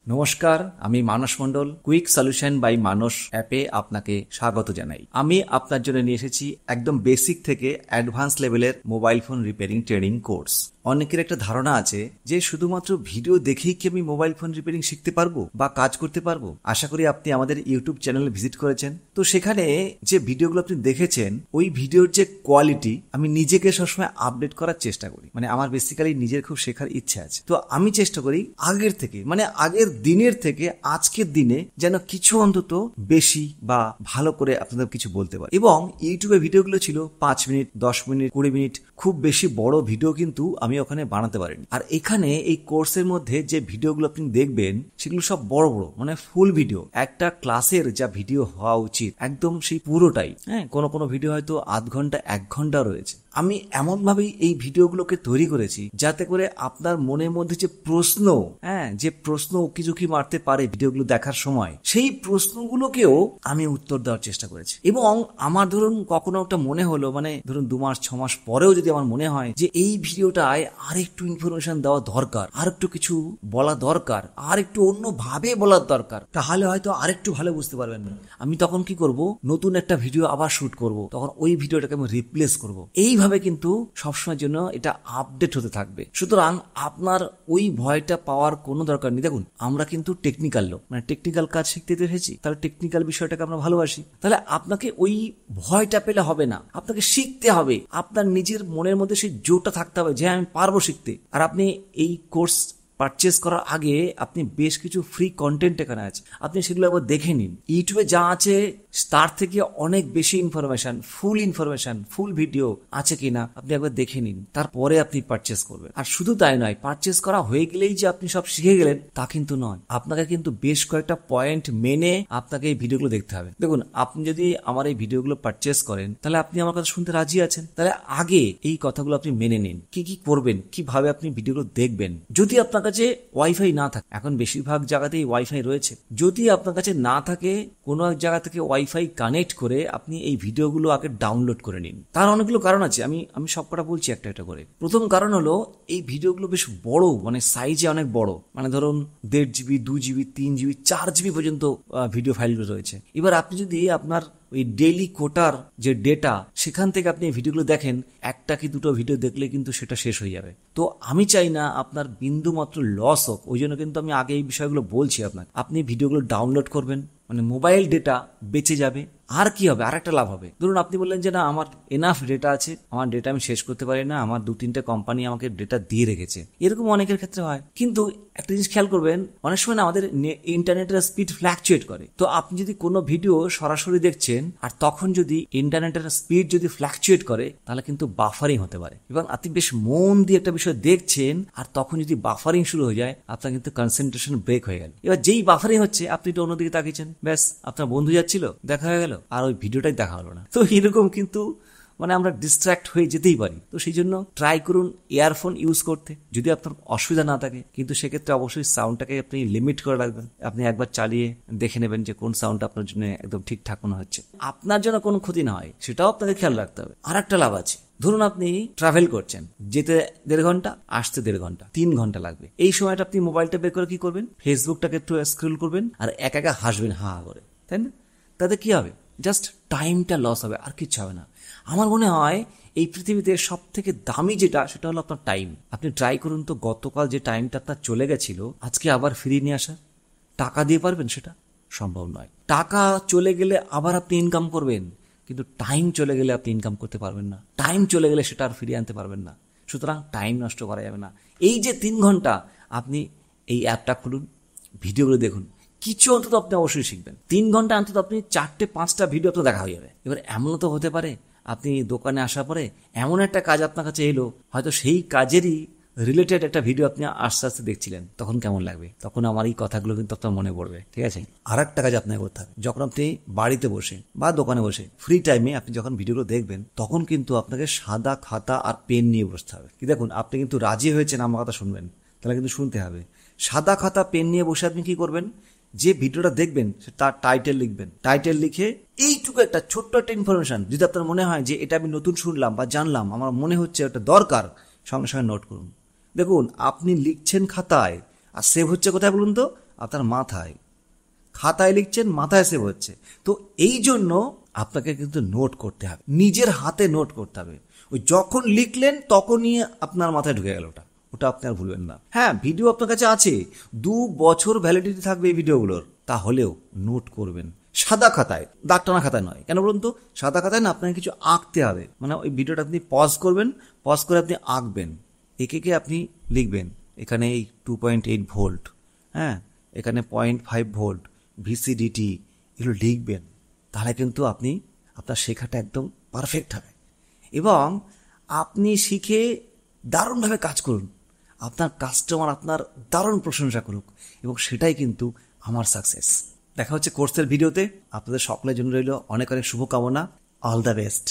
নমস্কার, আমি মানস মণ্ডল। Quick solution by মানস অ্যাপে আপনাকে স্বাগত জানাই। আমি আপনার জন্য নিয়ে এসেছি একদম বেসিক থেকে অ্যাডভান্স লেভেলের mobile phone repairing training course. অনেকের একটা ধারণা আছে যে শুধুমাত্র ভিডিও দেখেই কি আমি মোবাইল ফোন রিপেয়ারিং শিখতে পারবো বা কাজ করতে পারবো। আশা করি আপনি আমাদের ইউটিউব চ্যানেলে ভিজিট করেছেন। তো সেখানে যে ভিডিওগুলো আপনি দেখেছেন, ওই ভিডিওর যে কোয়ালিটি, আমি নিজেকে সবসময় আপডেট করার চেষ্টা করি। আমার বেসিক্যালি নিজের খুব শেখার ইচ্ছা আছে। তো আমি চেষ্টা করি আগের থেকে, আগের দিনের থেকে আজকের দিনে যেন কিছু অন্তত বেশি বা ভালো করে আপনাদের কিছু বলতে পারি। এবং ইউটিউবে ভিডিওগুলো ছিল 5 মিনিট, 10 মিনিট, 20 মিনিট, খুব বেশি বড় ভিডিও কিন্তু আমি ওখানে বানাতে পারিনি। আর এখানে এই কোর্সের মধ্যে যে ভিডিওগুলো আপনি দেখবেন সেগুলো সব বড় বড়, ফুল ভিডিও। একটা ক্লাসের যা ভিডিও হওয়া উচিত একদম সেই পুরোটাই। কোনো ভিডিও হয়তো আধ ঘন্টা 1 ঘন্টা রয়েছে। আমি এমন ভাবেই এই ভিডিওগুলোকে তৈরি করেছি যাতে করে আপনার মনের মধ্যে যে প্রশ্ন উকিঝুঁকি মারতে পারে ভিডিওগুলো দেখার সময়, সেই প্রশ্নগুলোকেও আমি উত্তর দেওয়ার চেষ্টা করেছি। এবং আমার ধরুন কখনো একটা মনে হলো, ধরুন 2 মাস 6 মাস পরেও যদি আমার মনে হয় যে এই ভিডিওটায় আর একটু ইনফরমেশন দেওয়া দরকার, আর একটু কিছু বলা দরকার, আর একটু অন্য ভাবে বলার দরকার, তাহলে হয়তো আরেকটু ভালো বুঝতে পারবেন না। আমি তখন কি করব, নতুন একটা ভিডিও আবার শুট করব, তখন ওই ভিডিওটাকে আমি রিপ্লেস করব। এইভাবে কিন্তু সবসময়ের জন্য এটা আপডেট হতে থাকবে। সুতরাং আপনার ওই ভয়টা পাওয়ার কোনো দরকার নেই। দেখুন, আমরা কিন্তু টেকনিক্যাল লোক, টেকনিক্যাল কাজ শিখতে এসেছি, তাহলে টেকনিক্যাল বিষয়টাকে আমরা ভালোবাসি। তাহলে আপনাকে ওই ভয়টা পেলে হবে না, আপনাকে শিখতে হবে। আপনার নিজের মনের মধ্যে সেই জোরটা থাকতে হবে যে আমি পারবো শিখতে। আর আপনি এই কোর্স পারচেস করার আগে আপনি বেশ কিছু ফ্রি কন্টেন্ট এখানে আছে, আপনি সেগুলো একবার দেখে নিন। ইউটিউবে যা আছে তার থেকে অনেক বেশি ইনফরমেশন, ফুল ভিডিও আছে কিনা আপনি একবার দেখে নিন, তারপরে আপনি পারচেস করবেন। আর শুধু তাই নয়, পারচেস করা হয়ে গেলেই যে আপনি সব শিখে গেলেন তা কিন্তু নয়। আপনাকে কিন্তু বেশ কয়েকটা পয়েন্ট মেনে আপনাকে এই ভিডিওগুলো দেখতে হবে। দেখুন, আপনি যদি আমার এই ভিডিওগুলো পারচেস করেন, তাহলে আপনি আমার কথা শুনতে রাজি আছেন। তাহলে আগে এই কথাগুলো আপনি মেনে নিন, কি কি করবেন, কিভাবে আপনি ভিডিওগুলো দেখবেন। যদি আপনার কাছে ওয়াইফাই না থাকে, এখন বেশিরভাগ জায়গাতেই ওয়াইফাই রয়েছে, যদি আপনার কাছে না থাকে, কোনো এক জায়গা থেকে ওয়াইফাই কানেক্ট করে আপনি এই ভিডিওগুলো আগে ডাউনলোড করে নিন। তার অনেকগুলো কারণ আছে, আমি সবকটা বলছি একটা একটা করে। প্রথম কারণ হলো, এই ভিডিওগুলো বেশ বড়, সাইজে অনেক বড়। ধরুন 1.5 GB, 2 GB, 3 GB, 4 GB পর্যন্ত ভিডিও ফাইলগুলো রয়েছে। এবার আপনি যদি আপনার ওই ডেইলি কোটার যে ডেটা, সেখান থেকে আপনি ভিডিওগুলো দেখেন, একটা কি দুটো ভিডিও দেখলে কিন্তু সেটা শেষ হয়ে যাবে। তো আমি চাই না আপনার বিন্দু মাত্র লস হোক, ওই জন্য কিন্তু আমি আগে এই বিষয়গুলো বলছি আপনাকে। আপনি ভিডিওগুলো ডাউনলোড করবেন, মোবাইল ডেটা বেঁচে যাবে। আর কি হবে, আর একটা লাভ হবে। ধরুন আপনি বললেন যে না, আমার এনাফ ডেটা আছে, আমার ডেটা আমি শেষ করতে পারি না, আমার 2-3টে কোম্পানি আমাকে ডেটা দিয়ে রেখেছে, এরকম অনেকের ক্ষেত্রে হয়। কিন্তু একটা জিনিস খেয়াল করবেন, অনেক সময় না আমাদের ইন্টারনেটের স্পিড ফ্ল্যাকচুয়েট করে। তো আপনি যদি কোনো ভিডিও সরাসরি দেখছেন আর তখন যদি ইন্টারনেটের স্পিড যদি ফ্ল্যাকচুয়েট করে, তাহলে কিন্তু বাফারিং হতে পারে। এবং আপনি বেশ মন দিয়ে একটা বিষয় দেখছেন আর তখন যদি বাফারিং শুরু হয়ে যায়, আপনার কিন্তু কনসেন্ট্রেশন ব্রেক হয়ে গেল। এবার যেই বাফারিং হচ্ছে, আপনি তো অন্যদিকে তাকিয়েছেন, ব্যাস আপনার বন্ধু যাচ্ছিল, দেখা হয়ে গেল, আর ওই ভিডিওটাই দেখা হলো না। তো এরকম কিন্তু আমরা ডিস্ট্র্যাক্ট হয়ে যেতেই পারি। তো সেই জন্য ট্রাই করুন ইয়ারফোন ইউজ করতে, যদি আপনার অসুবিধা না থাকে। কিন্তু সেক্ষেত্রে অবশ্যই সাউন্ডটাকে আপনি লিমিট করে রাখবেন। আপনি একবার চালিয়ে দেখে নেবেন যে কোন সাউন্ডটা আপনার জন্য একদম ঠিকঠাক মনে হচ্ছে, আপনার জন্য কোনো ক্ষতি না হয়, সেটাও আপনাকে খেয়াল রাখতে হবে। আর একটা লাভ আছে, ধরুন আপনি ট্রাভেল করছেন, যেতে 1.5 ঘন্টা, আসতে 1.5 ঘন্টা, 3 ঘন্টা লাগবে। এই সময়টা আপনি মোবাইলটা বের করে কি করবেন, ফেসবুকটাকে একটু স্ক্রল করবেন আর একা হাসবেন, হা করে, তাই না? তাতে কি হবে, জাস্ট টাইমটা লস হবে, আর কিচ্ছু হবে না। আমার মনে হয় এই পৃথিবীতে সব থেকে দামি যেটা, সেটা হলো আপনার টাইম। আপনি ট্রাই করুন তো, গতকাল যে টাইমটা আপনার চলে গেছিল, আজকে আবার ফিরিয়ে নিয়ে আসা। টাকা দিয়ে পারবেন সেটা? সম্ভব নয়। টাকা চলে গেলে আবার আপনি ইনকাম করবেন, কিন্তু টাইম চলে গেলে আপনি ইনকাম করতে পারবেন না। টাইম চলে গেলে সেটা আর ফিরিয়ে আনতে পারবেন না। সুতরাং টাইম নষ্ট করা যাবে না। এই যে 3 ঘন্টা, আপনি এই অ্যাপটা খুলুন, ভিডিওগুলো দেখুন, কিছু অন্তত আপনি অবশ্যই শিখবেন। 3 ঘন্টা অন্তত আপনি 4-5টা ভিডিও আপনার দেখা হয়ে যাবে। এবার এমনও তো হতে পারে, আপনি দোকানে আসার পরে এমন একটা কাজ আপনার কাছে এলো, হয়তো সেই কাজেরই রিলেটেড একটা ভিডিও আপনি আস্তে আস্তে দেখছিলেন, তখন কেমন লাগবে? তখন আমার এই কথাগুলো কিন্তু আপনার মনে পড়বে, ঠিক আছে? আর একটা কাজ আপনাকে করতে হবে, যখন আপনি বাড়িতে বসে বা দোকানে বসে ফ্রি টাইমে আপনি যখন ভিডিওগুলো দেখবেন, তখন কিন্তু আপনাকে সাদা খাতা আর পেন নিয়ে বসতে হবে। কি দেখুন, আপনি কিন্তু রাজি হয়েছেন আমার কথা শুনবেন, তাহলে কিন্তু শুনতে হবে। সাদা খাতা পেন নিয়ে বসে আপনি কি করবেন, যে ভিডিওটা দেখবেন তার টাইটেল লিখবেন। টাইটেল লিখে এইটুকু একটা ছোট্ট একটা ইনফরমেশন, যদি আপনার মনে হয় যে এটা আমি নতুন শুনলাম বা জানলাম, আমার মনে হচ্ছে এটা দরকার, সঙ্গে সঙ্গে নোট করুন। দেখুন, আপনি লিখছেন খাতায় আর সেভ হচ্ছে কোথায় বলুন তো? আপনার মাথায়, খাতায় লিখছেন, মাথায় সেভ হচ্ছে। তো এই জন্য আপনাকে কিন্তু নোট করতে হবে, নিজের হাতে নোট করতে হবে। ওই যখন লিখলেন তখনই আপনার মাথায় ঢুকে গেল, ওটা আপনি আর ভুলবেন না। হ্যাঁ, ভিডিও আপনার কাছে আছে, 2 বছর ভ্যালিডিটি থাকবে এই ভিডিওগুলোর, তাহলেও নোট করবেন সাদা খাতায়, দাগ টানা খাতায় নয়। কেন বলুন তো? সাদা খাতায় না আপনাকে কিছু আঁকতে হবে, মানে ওই ভিডিওটা আপনি পজ করবেন, পজ করে আপনি আঁকবেন, একে আপনি লিখবেন এখানে এই 2.8 ভোল্ট, হ্যাঁ এখানে 0.5 ভোল্ট, ভিসিডিটি, এগুলো লিখবেন। তাহলে কিন্তু আপনি আপনার শেখাটা একদম পারফেক্ট হবে এবং আপনি শিখে দারুণভাবে কাজ করুন, আপনার কাস্টমার আপনার দারুণ প্রশংসা করুক, এবং সেটাই কিন্তু আমার সাকসেস। দেখা হচ্ছে কোর্সের ভিডিওতে। আপনাদের সকলের জন্য রইল অনেক অনেক শুভকামনা। All the best.